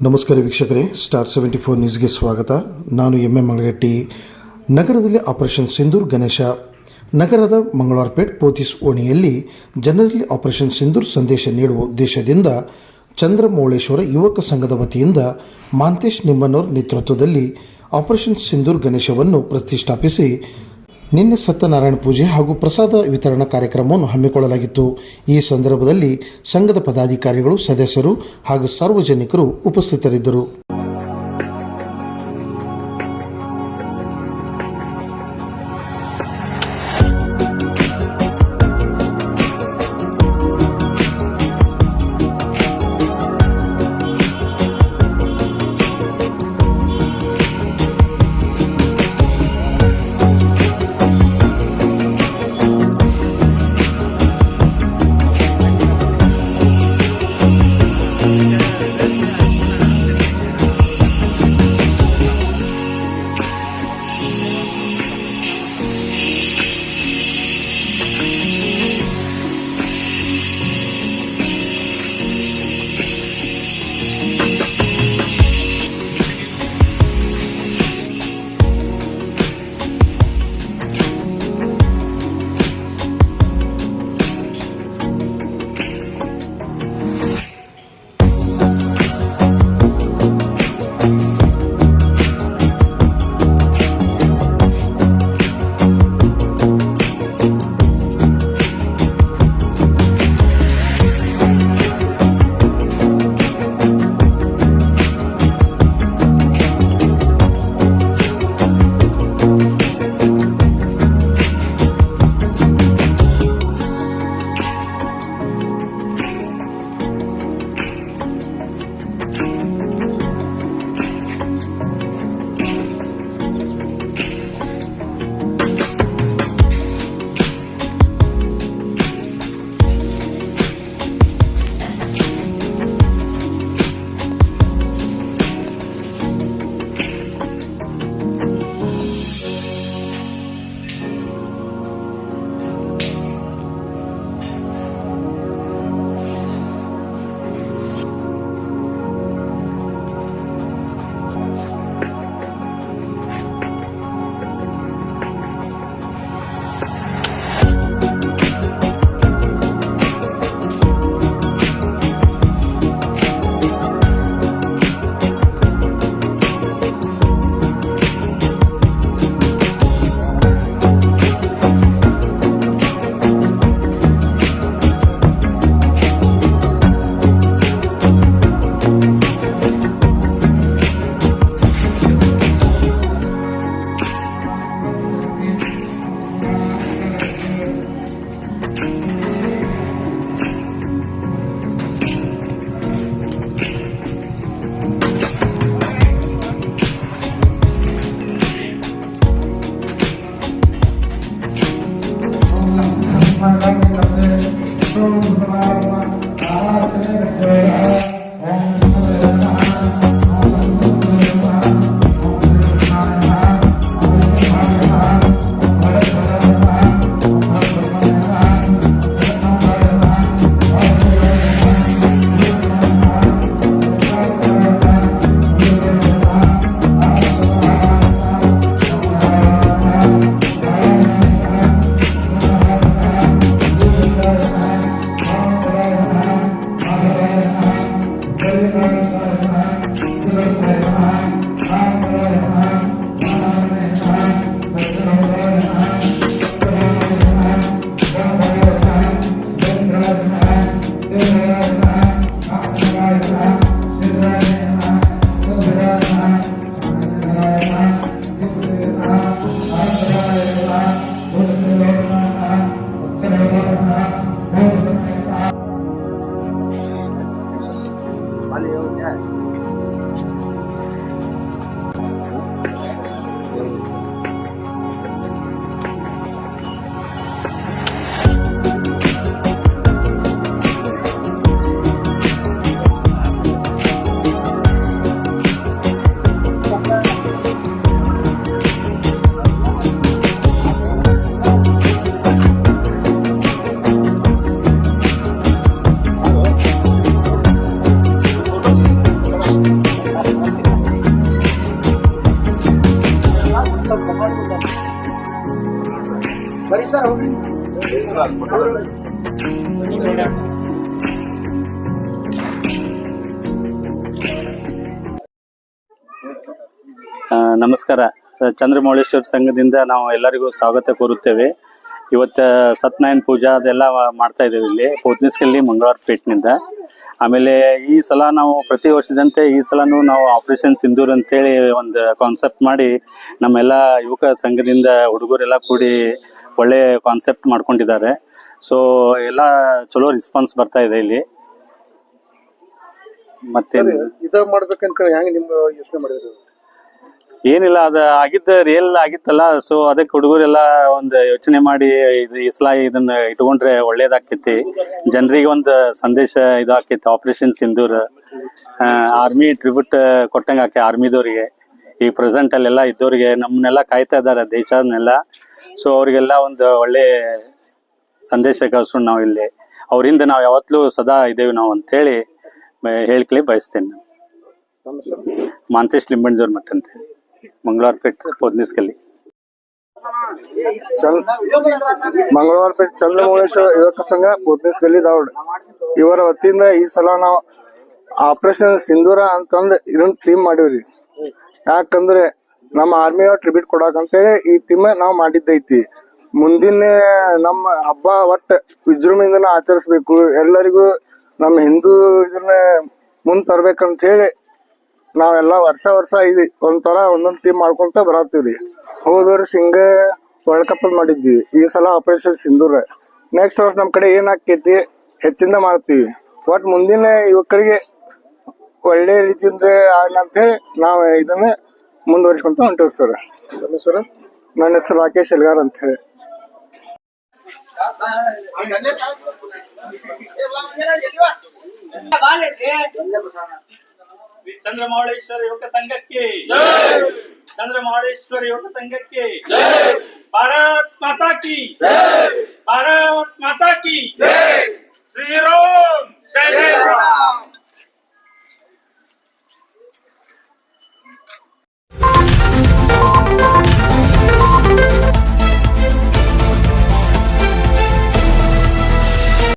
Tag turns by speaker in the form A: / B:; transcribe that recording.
A: ನಮಸ್ಕಾರ ವೀಕ್ಷಕರೇ, ಸ್ಟಾರ್ 74 ನ್ಯೂಸ್ಗೆ ಸ್ವಾಗತ. ನಾನು ಎಂ ಮಳಗಟ್ಟಿ. ನಗರದಲ್ಲಿ ಆಪರೇಷನ್ ಸಿಂಧೂರ್ ಗಣೇಶ. ನಗರದ ಮಂಗಳವಾರಪೇಟ್ ಪೋತಿಸ್ ಓಣಿಯಲ್ಲಿ ಜನರಲ್ಲಿ ಆಪರೇಷನ್ ಸಿಂಧೂರ್ ಸಂದೇಶ ನೀಡುವ ಉದ್ದೇಶದಿಂದ ಚಂದ್ರಮೌಳೇಶ್ವರ ಯುವಕ ಸಂಘದ ವತಿಯಿಂದ ಮಾಂತೇಶ್ ನಿಮ್ಮನವರ್ ನೇತೃತ್ವದಲ್ಲಿ ಆಪರೇಷನ್ ಸಿಂಧೂರ್ ಗಣೇಶವನ್ನು ಪ್ರತಿಷ್ಠಾಪಿಸಿ ನಿನ್ನೆ ಸತ್ಯನಾರಾಯಣ ಪೂಜೆ ಹಾಗೂ ಪ್ರಸಾದ ವಿತರಣಾ ಕಾರ್ಯಕ್ರಮವನ್ನು ಹಮ್ಮಿಕೊಳ್ಳಲಾಗಿತ್ತು. ಈ ಸಂದರ್ಭದಲ್ಲಿ ಸಂಘದ ಪದಾಧಿಕಾರಿಗಳು, ಸದಸ್ಯರು ಹಾಗೂ ಸಾರ್ವಜನಿಕರು ಉಪಸ್ಥಿತರಿದ್ದರು.
B: ನಮಸ್ಕಾರ. ಚಂದ್ರಮೌಳೇಶ್ವರ ಸಂಘದಿಂದ ನಾವು ಎಲ್ಲರಿಗೂ ಸ್ವಾಗತ ಕೋರುತ್ತೇವೆ. ಇವತ್ತು ಸತ್ಯನಾರಾಯಣ ಪೂಜಾ ಅದೆಲ್ಲ ಮಾಡ್ತಾ ಇದ್ದೇವೆ ಇಲ್ಲಿ ಪೋತ್ನಿಸ್ಕಲ್ಲಿ ಮಂಗಳವಾರಪೇಟ್ನಿಂದ. ಆಮೇಲೆ ಈ ಸಲ ನಾವು ಪ್ರತಿ ವರ್ಷದಂತೆ ಈ ಸಲನೂ ನಾವು ಆಪರೇಷನ್ ಸಿಂಧೂರ್ ಅಂತೇಳಿ ಒಂದು ಕಾನ್ಸೆಪ್ಟ್ ಮಾಡಿ ನಮ್ಮೆಲ್ಲ ಯುವಕ ಸಂಘದಿಂದ ಹುಡುಗರೆಲ್ಲ ಕೂಡಿ ಒಳ್ಳೆ ಕಾನ್ಸೆಪ್ಟ್ ಮಾಡ್ಕೊಂಡಿದ್ದಾರೆ. ಸೊ ಎಲ್ಲ ಚಲೋ ರೆಸ್ಪಾನ್ಸ್ ಬರ್ತಾ ಇದೆ ಇಲ್ಲಿ. ಮತ್ತೆ
A: ಮಾಡ್ಬೇಕಂತ ಹೆಂಗ್ ನಿಮ್ಗೆ ಯೋಚನೆ ಮಾಡಿದ್ರಿ?
B: ಏನಿಲ್ಲ, ಅದು ಆಗಿದ್ದ ರಿಯಲ್ ಆಗಿತ್ತಲ್ಲ. ಸೊ ಅದಕ್ಕೆ ಹುಡುಗರೆಲ್ಲ ಒಂದು ಯೋಚನೆ ಮಾಡಿ ಈ ಸಲ ಇದನ್ನ ಇಟ್ಕೊಂಡ್ರೆ ಒಳ್ಳೇದಾಗ್ತೈತಿ, ಜನರಿಗೆ ಒಂದು ಸಂದೇಶ ಇದು ಆಕೈತಿ. ಆಪರೇಷನ್ ಸಿಂಧೂರ್ ಆರ್ಮಿ ಟ್ರಿಬ್ಯೂಟ್ ಕೊಟ್ಟಂಗ ಆಕೆ ಆರ್ಮಿದವ್ರಿಗೆ, ಈ ಪ್ರೆಸೆಂಟ್ ಅಲ್ಲೆಲ್ಲ ಇದ್ದವ್ರಿಗೆ, ನಮ್ಮನ್ನೆಲ್ಲ ಕಾಯ್ತಾ ಇದ್ದಾರೆ ದೇಶನೆಲ್ಲ. ಸೊ ಅವ್ರಿಗೆಲ್ಲ ಒಂದು ಒಳ್ಳೆ ಸಂದೇಶ ಕಳ್ಸೋಣ ನಾವು ಇಲ್ಲಿ. ಅವರಿಂದ ನಾವು ಯಾವತ್ತಲೂ ಸದಾ ಇದ್ದೇವೆ ನಾವು ಅಂತ ಹೇಳಿ ಹೇಳ್ಕಲಿ ಬಯಸ್ತೇನೆ. ಮಾಂತೇಶ್ ಲಿಂಬಣ್ಣದವ್ರ ಮಠ ಅಂತ ಹೇಳಿ, ಮಂಗಳವಾರಪೇಟ್ ಪೋತ್ನಿಸ್ಕಲ್ಲಿ.
C: ಮಂಗಳವಾರಪೇಟ್ ಚಂದ್ರಮೌಳೇಶ್ವರ ಯುವಕ ಸಂಘ ಪೋತ್ನಿಸ್ಕಲ್ಲಿ ಧಾರವಾಡ ಇವರ ವತಿಯಿಂದ ಈ ಸಲ ನಾವು ಆಪರೇಷನ್ ಸಿಂಧೂರ ಅಂತಂದ್ ಇದನ್ನ ಥೀಮ್ ಮಾಡಿವ್ರಿ. ಯಾಕಂದ್ರೆ ನಮ್ಮ ಆರ್ಮಿ ಟ್ರಿಬ್ಯೂಟ್ ಕೊಡಾಕಂತೇಳಿ ಈ ಥೀಮ್ ನಾವು ಮಾಡಿದ್ದೈತಿ. ಮುಂದಿನ ನಮ್ಮ ಹಬ್ಬ ಒಟ್ಟು ವಿಜೃಂಭಣೆಯಿಂದ ಆಚರಿಸ್ಬೇಕು, ಎಲ್ಲರಿಗೂ ನಮ್ಮ ಹಿಂದೂ ಇದನ್ನ ಮುಂದ್ ತರ್ಬೇಕಂತ ಹೇಳಿ ನಾವೆಲ್ಲ ವರ್ಷ ಇದು ಒಂಥರ ಒಂದೊಂದ್ ಥೀಮ್ ಮಾಡ್ಕೊಂತ ಬರತ್ತೀವ್ರಿ. ಹೋದ ವರ್ಷ ಹಿಂಗ ವರ್ಲ್ಡ್ ಕಪ್ ಮಾಡಿದ್ವಿ, ಈ ಸಲ ಆಪರೇಷನ್ ಸಿಂಧೂರ. ನೆಕ್ಸ್ಟ್ ವರ್ಷ ನಮ್ ಕಡೆ ಏನ್ ಆಕೈತಿ ಹೆಚ್ಚಿಂದ ಮಾಡ್ತೀವಿ. ಒಟ್ ಮುಂದಿನ ಯುವಕರಿಗೆ ಒಳ್ಳೆ ರೀತಿಯಿಂದ ಆಗ್ಲಿ ಅಂತ ಹೇಳಿ ನಾವು ಇದನ್ನ ಮುಂದುವರಿಸ್ಕೊಂತ ಹೊಂಟೇವ್ ಸರ್. ನನ್ನ ಹೆಸರು ರಾಕೇಶ್ ಎಲ್ಗಾರ್ ಅಂತ ಹೇಳಿ.
B: ಚಂದ್ರಮೌಳೇಶ್ವರ ಯುವಕ ಸಂಘಕ್ಕೆ, ಚಂದ್ರಮೌಳೇಶ್ವರ ಯುವಕ ಸಂಘಕ್ಕೆ ಭಾರತ್ ಮಾತಾ ಕಿ, ಭಾರತ್ ಮಾತಾ ಕಿ ಶ್ರೀರಾಮ್.